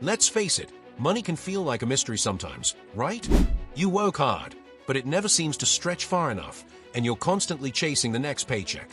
Let's face it, money can feel like a mystery sometimes, right? You work hard, but it never seems to stretch far enough, and you're constantly chasing the next paycheck.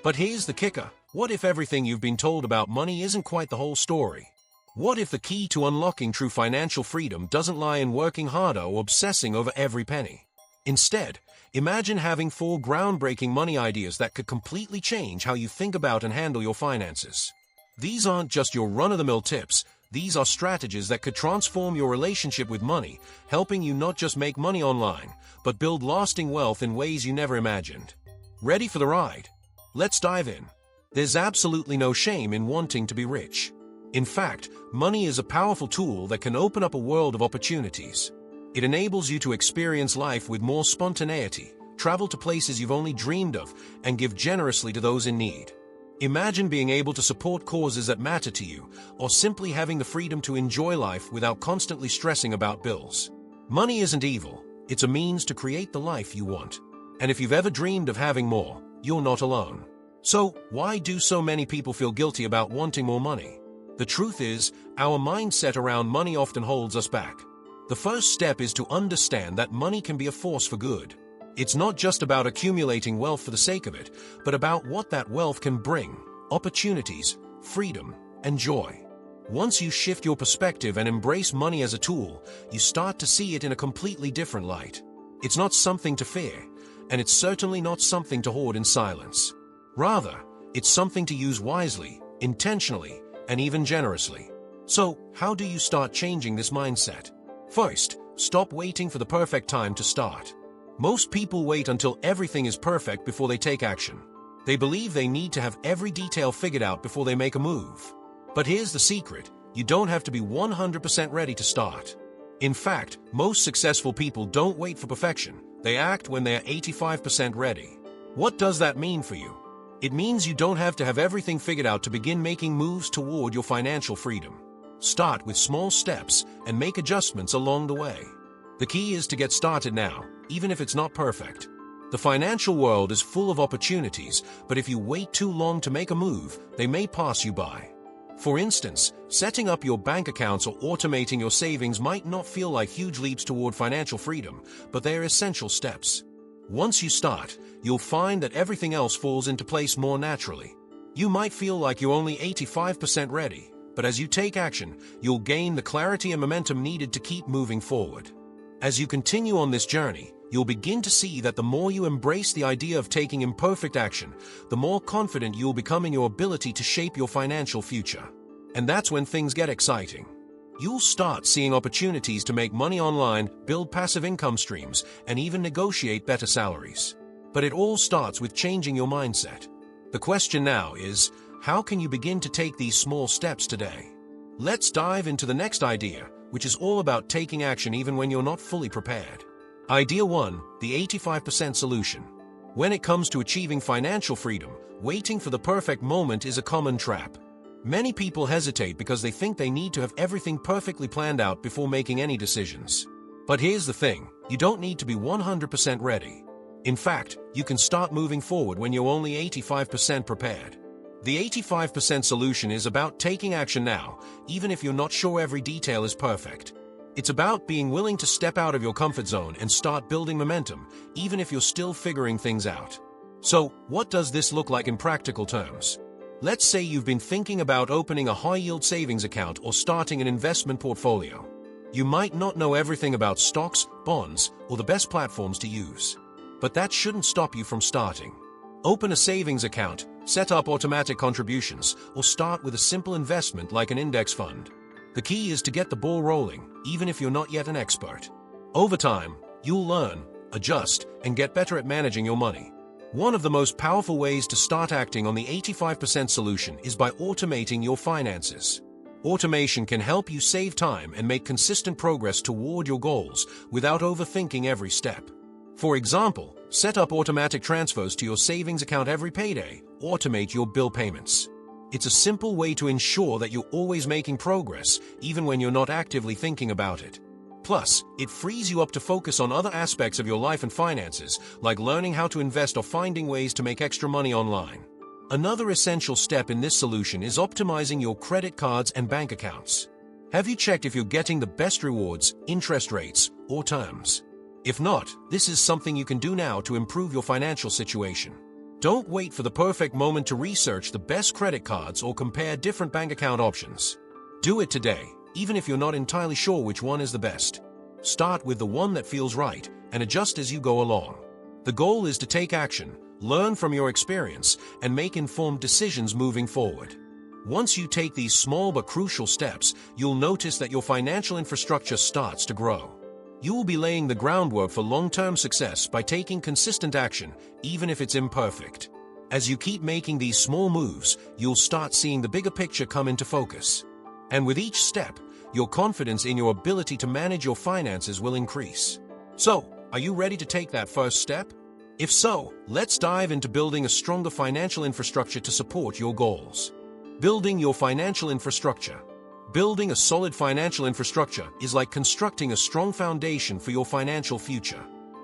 But here's the kicker. What if everything you've been told about money isn't quite the whole story? What if the key to unlocking true financial freedom doesn't lie in working harder or obsessing over every penny? Instead, imagine having 4 groundbreaking money ideas that could completely change how you think about and handle your finances. These aren't just your run-of-the-mill tips. These are strategies that could transform your relationship with money, helping you not just make money online, but build lasting wealth in ways you never imagined. Ready for the ride? Let's dive in. There's absolutely no shame in wanting to be rich. In fact, money is a powerful tool that can open up a world of opportunities. It enables you to experience life with more spontaneity, travel to places you've only dreamed of, and give generously to those in need. Imagine being able to support causes that matter to you, or simply having the freedom to enjoy life without constantly stressing about bills. Money isn't evil, it's a means to create the life you want. And if you've ever dreamed of having more, you're not alone. So, why do so many people feel guilty about wanting more money? The truth is, our mindset around money often holds us back. The first step is to understand that money can be a force for good. It's not just about accumulating wealth for the sake of it, but about what that wealth can bring: opportunities, freedom, and joy. Once you shift your perspective and embrace money as a tool, you start to see it in a completely different light. It's not something to fear, and it's certainly not something to hoard in silence. Rather, it's something to use wisely, intentionally, and even generously. So, how do you start changing this mindset? First, stop waiting for the perfect time to start. Most people wait until everything is perfect before they take action. They believe they need to have every detail figured out before they make a move. But here's the secret: you don't have to be 100% ready to start. In fact, most successful people don't wait for perfection. They act when they are 85% ready. What does that mean for you? It means you don't have to have everything figured out to begin making moves toward your financial freedom. Start with small steps and make adjustments along the way. The key is to get started now, even if it's not perfect. The financial world is full of opportunities, but if you wait too long to make a move, they may pass you by. For instance, setting up your bank accounts or automating your savings might not feel like huge leaps toward financial freedom, but they are essential steps. Once you start, you'll find that everything else falls into place more naturally. You might feel like you're only 85% ready, but as you take action, you'll gain the clarity and momentum needed to keep moving forward. As you continue on this journey, you'll begin to see that the more you embrace the idea of taking imperfect action, the more confident you'll become in your ability to shape your financial future. And that's when things get exciting. You'll start seeing opportunities to make money online, build passive income streams, and even negotiate better salaries. But it all starts with changing your mindset. The question now is, how can you begin to take these small steps today? Let's dive into the next idea, which is all about taking action even when you're not fully prepared. Idea 1, the 85% solution. When it comes to achieving financial freedom, waiting for the perfect moment is a common trap. Many people hesitate because they think they need to have everything perfectly planned out before making any decisions. But here's the thing, you don't need to be 100% ready. In fact, you can start moving forward when you're only 85% prepared. The 85% solution is about taking action now, even if you're not sure every detail is perfect. It's about being willing to step out of your comfort zone and start building momentum, even if you're still figuring things out. So, what does this look like in practical terms? Let's say you've been thinking about opening a high-yield savings account or starting an investment portfolio. You might not know everything about stocks, bonds, or the best platforms to use. But that shouldn't stop you from starting. Open a savings account, set up automatic contributions, or start with a simple investment like an index fund. The key is to get the ball rolling, even if you're not yet an expert. Over time, you'll learn, adjust, and get better at managing your money. One of the most powerful ways to start acting on the 85% solution is by automating your finances. Automation can help you save time and make consistent progress toward your goals without overthinking every step. For example, set up automatic transfers to your savings account every payday. Automate your bill payments. It's a simple way to ensure that you're always making progress, even when you're not actively thinking about it. Plus, it frees you up to focus on other aspects of your life and finances, like learning how to invest or finding ways to make extra money online. Another essential step in this solution is optimizing your credit cards and bank accounts. Have you checked if you're getting the best rewards, interest rates, or terms? If not, this is something you can do now to improve your financial situation. Don't wait for the perfect moment to research the best credit cards or compare different bank account options. Do it today, even if you're not entirely sure which one is the best. Start with the one that feels right and adjust as you go along. The goal is to take action, learn from your experience, and make informed decisions moving forward. Once you take these small but crucial steps, you'll notice that your financial infrastructure starts to grow. You will be laying the groundwork for long-term success by taking consistent action, even if it's imperfect. As you keep making these small moves, you'll start seeing the bigger picture come into focus. And with each step, your confidence in your ability to manage your finances will increase. So, are you ready to take that first step? If so, let's dive into building a stronger financial infrastructure to support your goals. Building your financial infrastructure. Building a solid financial infrastructure is like constructing a strong foundation for your financial future.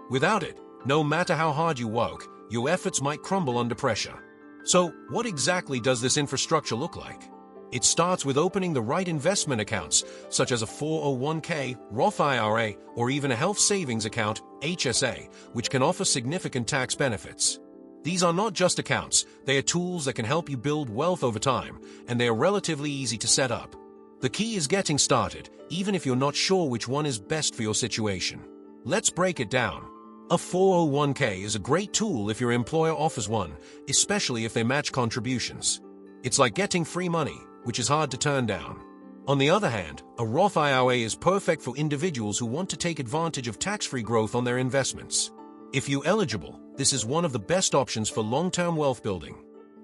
Without it, no matter how hard you work, your efforts might crumble under pressure. So, what exactly does this infrastructure look like? It starts with opening the right investment accounts, such as a 401k, Roth IRA, or even a health savings account, HSA, which can offer significant tax benefits. These are not just accounts, they are tools that can help you build wealth over time, and they are relatively easy to set up. The key is getting started, even if you're not sure which one is best for your situation. Let's break it down. A 401k is a great tool if your employer offers one, especially if they match contributions. It's like getting free money, which is hard to turn down. On the other hand, a Roth IRA is perfect for individuals who want to take advantage of tax-free growth on their investments. If you're eligible, this is one of the best options for long-term wealth building.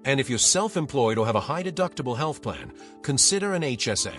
And if you're self-employed or have a high-deductible health plan, consider an HSA.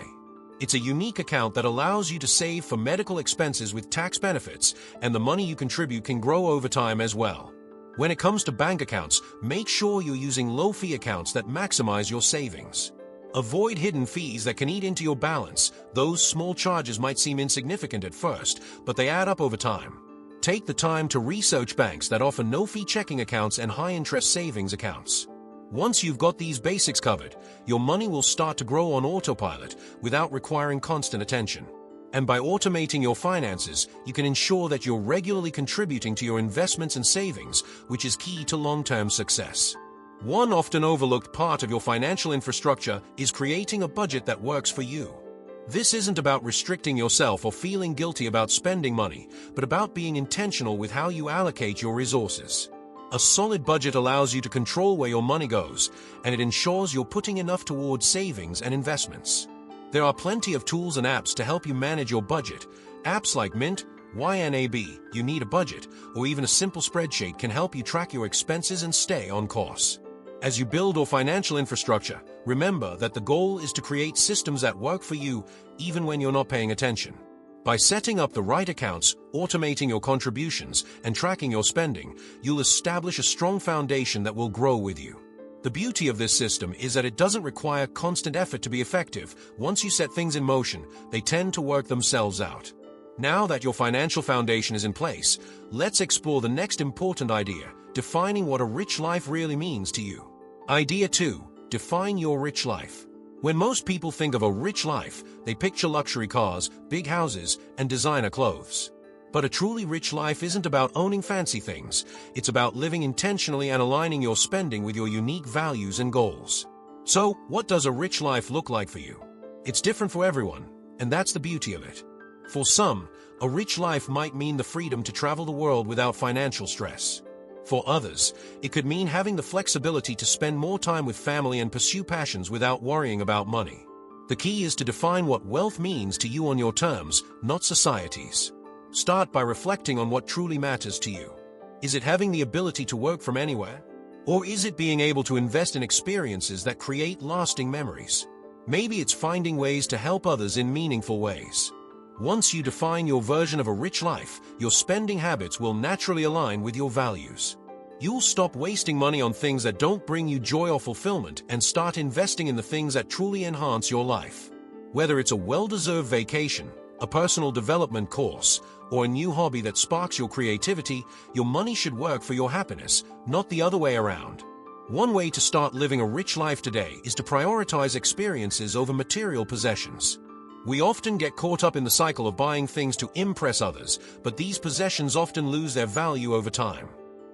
It's a unique account that allows you to save for medical expenses with tax benefits, and the money you contribute can grow over time as well. When it comes to bank accounts, make sure you're using low-fee accounts that maximize your savings. Avoid hidden fees that can eat into your balance. Those small charges might seem insignificant at first, but they add up over time. Take the time to research banks that offer no-fee checking accounts and high-interest savings accounts. Once you've got these basics covered, your money will start to grow on autopilot without requiring constant attention. And by automating your finances, you can ensure that you're regularly contributing to your investments and savings, which is key to long-term success. One often overlooked part of your financial infrastructure is creating a budget that works for you. This isn't about restricting yourself or feeling guilty about spending money, but about being intentional with how you allocate your resources. A solid budget allows you to control where your money goes, and it ensures you're putting enough towards savings and investments. There are plenty of tools and apps to help you manage your budget. Apps like Mint, YNAB, You Need a Budget, or even a simple spreadsheet can help you track your expenses and stay on course. As you build your financial infrastructure, remember that the goal is to create systems that work for you even when you're not paying attention. By setting up the right accounts, automating your contributions, and tracking your spending, you'll establish a strong foundation that will grow with you. The beauty of this system is that it doesn't require constant effort to be effective. Once you set things in motion, they tend to work themselves out. Now that your financial foundation is in place, let's explore the next important idea, defining what a rich life really means to you. Idea 2. Define your rich life. When most people think of a rich life, they picture luxury cars, big houses, and designer clothes. But a truly rich life isn't about owning fancy things. It's about living intentionally and aligning your spending with your unique values and goals. So, what does a rich life look like for you? It's different for everyone, and that's the beauty of it. For some, a rich life might mean the freedom to travel the world without financial stress. For others, it could mean having the flexibility to spend more time with family and pursue passions without worrying about money. The key is to define what wealth means to you on your terms, not society's. Start by reflecting on what truly matters to you. Is it having the ability to work from anywhere? Or is it being able to invest in experiences that create lasting memories? Maybe it's finding ways to help others in meaningful ways. Once you define your version of a rich life, your spending habits will naturally align with your values. You'll stop wasting money on things that don't bring you joy or fulfillment and start investing in the things that truly enhance your life. Whether it's a well-deserved vacation, a personal development course, or a new hobby that sparks your creativity, your money should work for your happiness, not the other way around. One way to start living a rich life today is to prioritize experiences over material possessions. We often get caught up in the cycle of buying things to impress others, but these possessions often lose their value over time.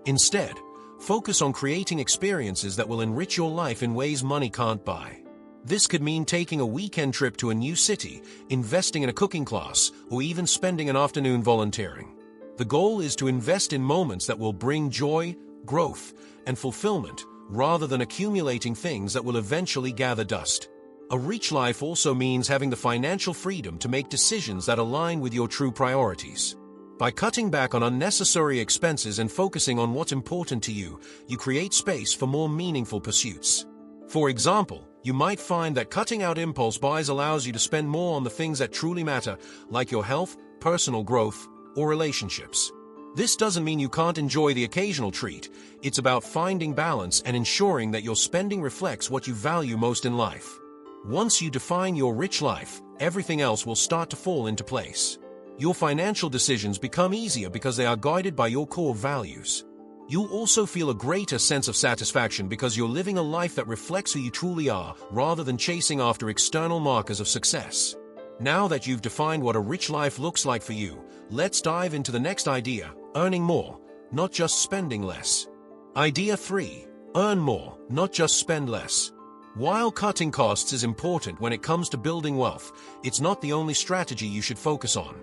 Instead, focus on creating experiences that will enrich your life in ways money can't buy. This could mean taking a weekend trip to a new city, investing in a cooking class, or even spending an afternoon volunteering. The goal is to invest in moments that will bring joy, growth, and fulfillment, rather than accumulating things that will eventually gather dust. A rich life also means having the financial freedom to make decisions that align with your true priorities. By cutting back on unnecessary expenses and focusing on what's important to you, you create space for more meaningful pursuits. For example, you might find that cutting out impulse buys allows you to spend more on the things that truly matter, like your health, personal growth, or relationships. This doesn't mean you can't enjoy the occasional treat. It's about finding balance and ensuring that your spending reflects what you value most in life. Once you define your rich life, everything else will start to fall into place. Your financial decisions become easier because they are guided by your core values. You'll also feel a greater sense of satisfaction because you're living a life that reflects who you truly are, rather than chasing after external markers of success. Now that you've defined what a rich life looks like for you, let's dive into the next idea: earning more, not just spending less. Idea 3. Earn more, not just spend less. While cutting costs is important when it comes to building wealth, it's not the only strategy you should focus on.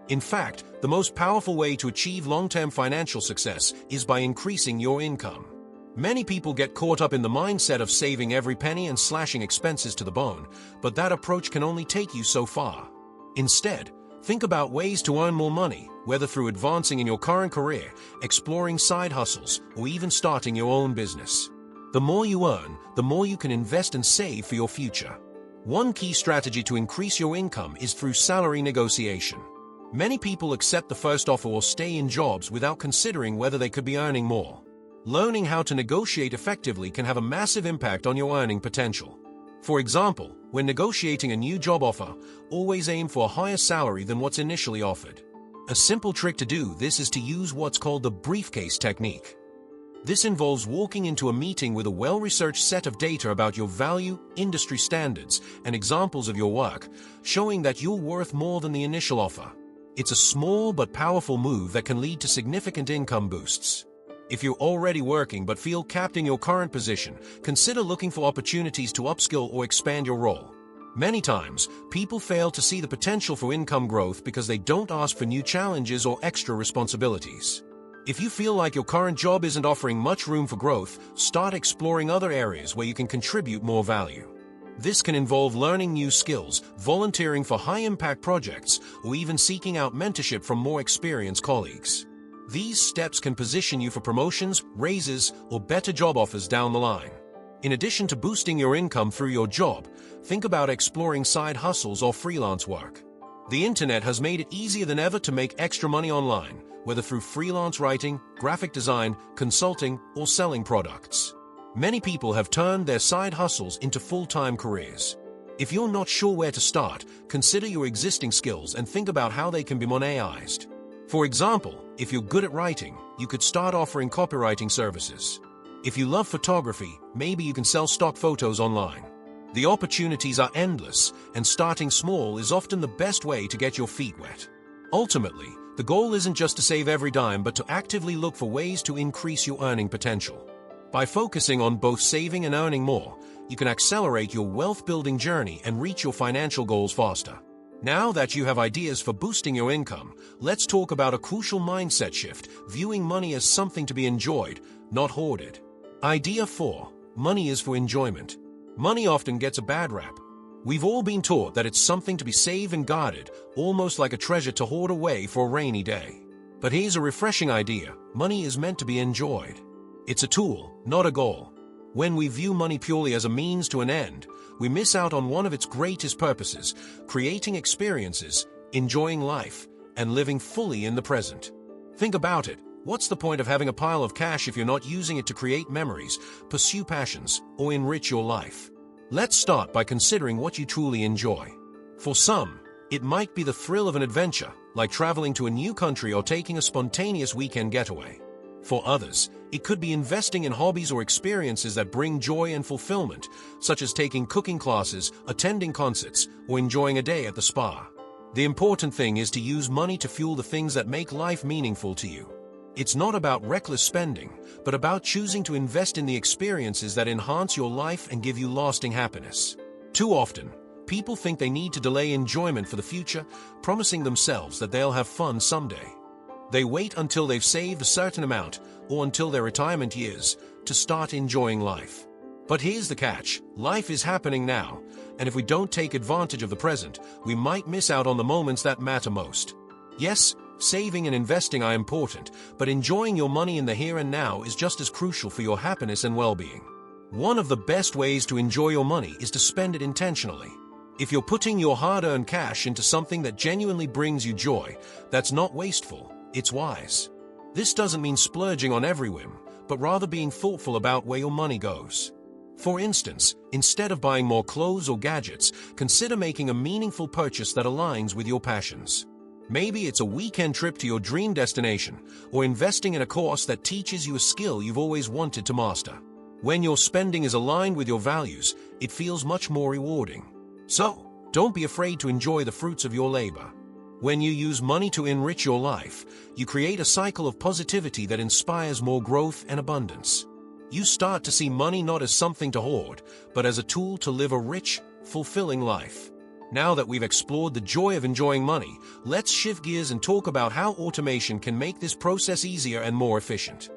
In fact, the most powerful way to achieve long-term financial success is by increasing your income. Many people get caught up in the mindset of saving every penny and slashing expenses to the bone, but that approach can only take you so far. Instead, think about ways to earn more money, whether through advancing in your current career, exploring side hustles, or even starting your own business. The more you earn, the more you can invest and save for your future. One key strategy to increase your income is through salary negotiation. Many people accept the first offer or stay in jobs without considering whether they could be earning more. Learning how to negotiate effectively can have a massive impact on your earning potential. For example, when negotiating a new job offer, always aim for a higher salary than what's initially offered. A simple trick to do this is to use what's called the briefcase technique. This involves walking into a meeting with a well-researched set of data about your value, industry standards, and examples of your work, showing that you're worth more than the initial offer. It's a small but powerful move that can lead to significant income boosts. If you're already working but feel capped in your current position, consider looking for opportunities to upskill or expand your role. Many times, people fail to see the potential for income growth because they don't ask for new challenges or extra responsibilities. If you feel like your current job isn't offering much room for growth, start exploring other areas where you can contribute more value. This can involve learning new skills, volunteering for high-impact projects, or even seeking out mentorship from more experienced colleagues. These steps can position you for promotions, raises, or better job offers down the line. In addition to boosting your income through your job, think about exploring side hustles or freelance work. The internet has made it easier than ever to make extra money online, whether through freelance writing, graphic design, consulting, or selling products. Many people have turned their side hustles into full-time careers. If you're not sure where to start, consider your existing skills and think about how they can be monetized. For example, if you're good at writing, you could start offering copywriting services. If you love photography, maybe you can sell stock photos online. The opportunities are endless, and starting small is often the best way to get your feet wet. Ultimately, the goal isn't just to save every dime but to actively look for ways to increase your earning potential. By focusing on both saving and earning more, you can accelerate your wealth-building journey and reach your financial goals faster. Now that you have ideas for boosting your income, let's talk about a crucial mindset shift: viewing money as something to be enjoyed, not hoarded. Idea 4. Money is for enjoyment. Money often gets a bad rap. We've all been taught that it's something to be saved and guarded, almost like a treasure to hoard away for a rainy day. But here's a refreshing idea: money is meant to be enjoyed. It's a tool, not a goal. When we view money purely as a means to an end, we miss out on one of its greatest purposes: creating experiences, enjoying life, and living fully in the present. Think about it. What's the point of having a pile of cash if you're not using it to create memories, pursue passions, or enrich your life? Let's start by considering what you truly enjoy. For some, it might be the thrill of an adventure, like traveling to a new country or taking a spontaneous weekend getaway. For others, it could be investing in hobbies or experiences that bring joy and fulfillment, such as taking cooking classes, attending concerts, or enjoying a day at the spa. The important thing is to use money to fuel the things that make life meaningful to you. It's not about reckless spending, but about choosing to invest in the experiences that enhance your life and give you lasting happiness. Too often, people think they need to delay enjoyment for the future, promising themselves that they'll have fun someday. They wait until they've saved a certain amount, or until their retirement years, to start enjoying life. But here's the catch: life is happening now, and if we don't take advantage of the present, we might miss out on the moments that matter most. Yes, saving and investing are important, but enjoying your money in the here and now is just as crucial for your happiness and well-being. One of the best ways to enjoy your money is to spend it intentionally. If you're putting your hard-earned cash into something that genuinely brings you joy, that's not wasteful, it's wise. This doesn't mean splurging on every whim, but rather being thoughtful about where your money goes. For instance, instead of buying more clothes or gadgets, consider making a meaningful purchase that aligns with your passions. Maybe it's a weekend trip to your dream destination, or investing in a course that teaches you a skill you've always wanted to master. When your spending is aligned with your values, it feels much more rewarding. So, don't be afraid to enjoy the fruits of your labor. When you use money to enrich your life, you create a cycle of positivity that inspires more growth and abundance. You start to see money not as something to hoard, but as a tool to live a rich, fulfilling life. Now that we've explored the joy of enjoying money, let's shift gears and talk about how automation can make this process easier and more efficient.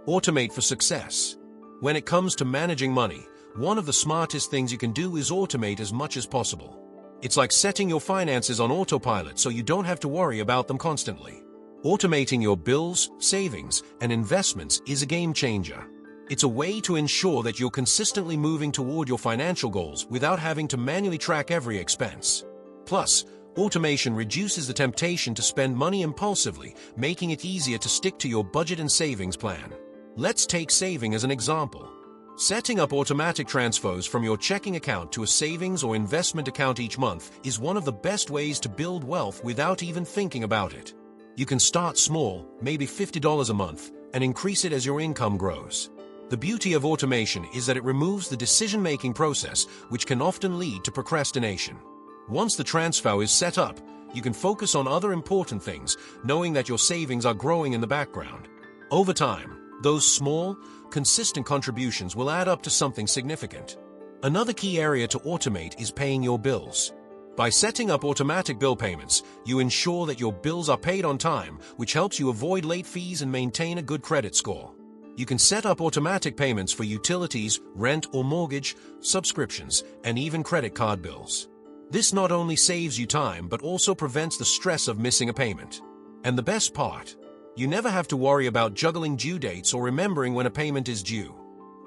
Automate for success. When it comes to managing money, one of the smartest things you can do is automate as much as possible. It's like setting your finances on autopilot so you don't have to worry about them constantly. Automating your bills, savings, and investments is a game changer. It's a way to ensure that you're consistently moving toward your financial goals without having to manually track every expense. Plus, automation reduces the temptation to spend money impulsively, making it easier to stick to your budget and savings plan. Let's take saving as an example. Setting up automatic transfers from your checking account to a savings or investment account each month is one of the best ways to build wealth without even thinking about it. You can start small, maybe $50 a month, and increase it as your income grows. The beauty of automation is that it removes the decision-making process, which can often lead to procrastination. Once the transfer is set up, you can focus on other important things, knowing that your savings are growing in the background. Over time, those small, consistent contributions will add up to something significant. Another key area to automate is paying your bills. By setting up automatic bill payments, you ensure that your bills are paid on time, which helps you avoid late fees and maintain a good credit score. You can set up automatic payments for utilities, rent or mortgage, subscriptions, and even credit card bills. This not only saves you time but also prevents the stress of missing a payment. And the best part, you never have to worry about juggling due dates or remembering when a payment is due.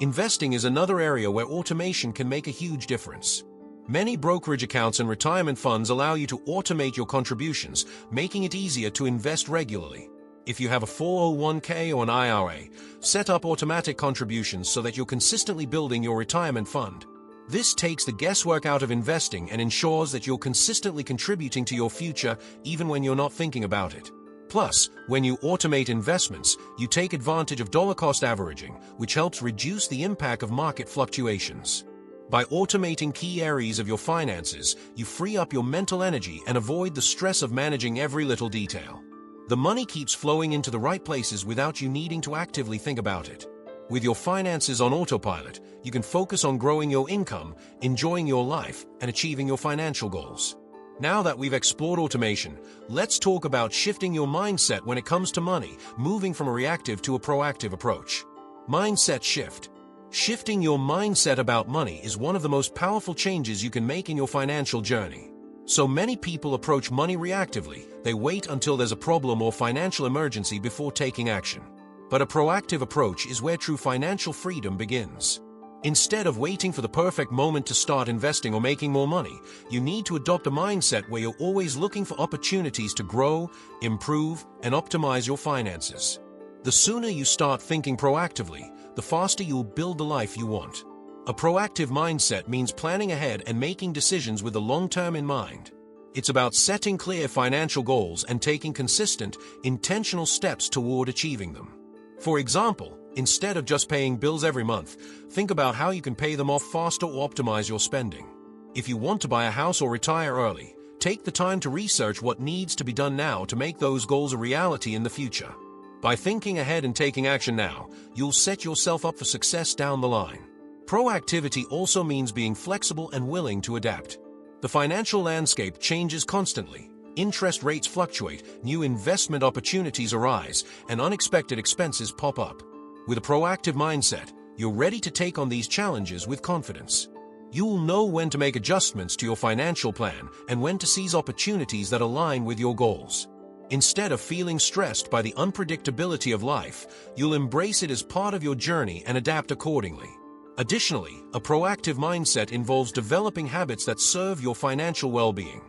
Investing is another area where automation can make a huge difference. Many brokerage accounts and retirement funds allow you to automate your contributions, making it easier to invest regularly. If you have a 401k or an IRA, set up automatic contributions so that you're consistently building your retirement fund. This takes the guesswork out of investing and ensures that you're consistently contributing to your future even when you're not thinking about it. Plus, when you automate investments, you take advantage of dollar-cost averaging, which helps reduce the impact of market fluctuations. By automating key areas of your finances, you free up your mental energy and avoid the stress of managing every little detail. The money keeps flowing into the right places without you needing to actively think about it. With your finances on autopilot, you can focus on growing your income, enjoying your life, and achieving your financial goals. Now that we've explored automation, let's talk about shifting your mindset when it comes to money, moving from a reactive to a proactive approach. Mindset shift. Shifting your mindset about money is one of the most powerful changes you can make in your financial journey. So many people approach money reactively. They wait until there's a problem or financial emergency before taking action. But a proactive approach is where true financial freedom begins. Instead of waiting for the perfect moment to start investing or making more money, you need to adopt a mindset where you're always looking for opportunities to grow, improve, and optimize your finances. The sooner you start thinking proactively, the faster you'll build the life you want. A proactive mindset means planning ahead and making decisions with the long term in mind. It's about setting clear financial goals and taking consistent, intentional steps toward achieving them. For example, instead of just paying bills every month, think about how you can pay them off faster or optimize your spending. If you want to buy a house or retire early, take the time to research what needs to be done now to make those goals a reality in the future. By thinking ahead and taking action now, you'll set yourself up for success down the line. Proactivity also means being flexible and willing to adapt. The financial landscape changes constantly. Interest rates fluctuate, new investment opportunities arise, and unexpected expenses pop up. With a proactive mindset, you're ready to take on these challenges with confidence. You'll know when to make adjustments to your financial plan and when to seize opportunities that align with your goals. Instead of feeling stressed by the unpredictability of life, you'll embrace it as part of your journey and adapt accordingly. Additionally, a proactive mindset involves developing habits that serve your financial well-being.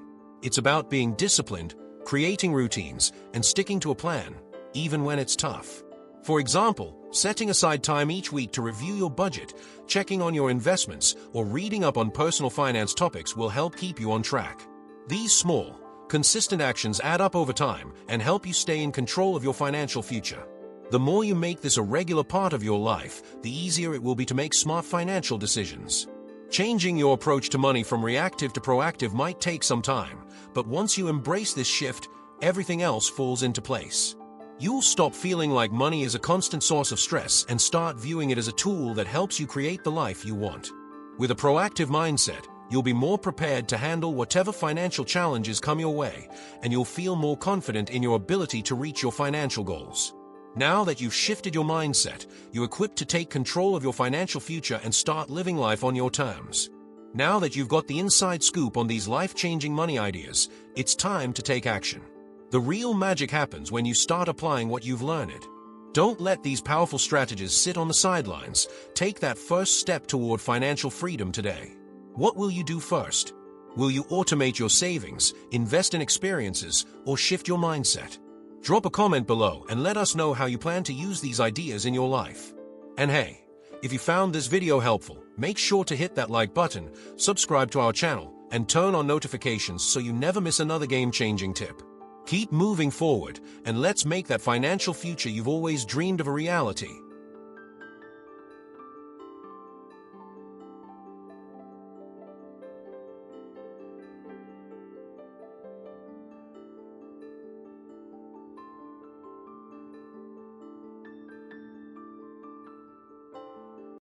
It's about being disciplined, creating routines, and sticking to a plan, even when it's tough. For example, setting aside time each week to review your budget, checking on your investments, or reading up on personal finance topics will help keep you on track. These small, consistent actions add up over time and help you stay in control of your financial future. The more you make this a regular part of your life, the easier it will be to make smart financial decisions. Changing your approach to money from reactive to proactive might take some time, but once you embrace this shift, everything else falls into place. You'll stop feeling like money is a constant source of stress and start viewing it as a tool that helps you create the life you want. With a proactive mindset, you'll be more prepared to handle whatever financial challenges come your way, and you'll feel more confident in your ability to reach your financial goals. Now that you've shifted your mindset, you're equipped to take control of your financial future and start living life on your terms. Now that you've got the inside scoop on these life-changing money ideas, it's time to take action. The real magic happens when you start applying what you've learned. Don't let these powerful strategies sit on the sidelines. Take that first step toward financial freedom today. What will you do first? Will you automate your savings, invest in experiences, or shift your mindset? Drop a comment below and let us know how you plan to use these ideas in your life. And hey, if you found this video helpful, make sure to hit that like button, subscribe to our channel, and turn on notifications so you never miss another game-changing tip. Keep moving forward, and let's make that financial future you've always dreamed of a reality.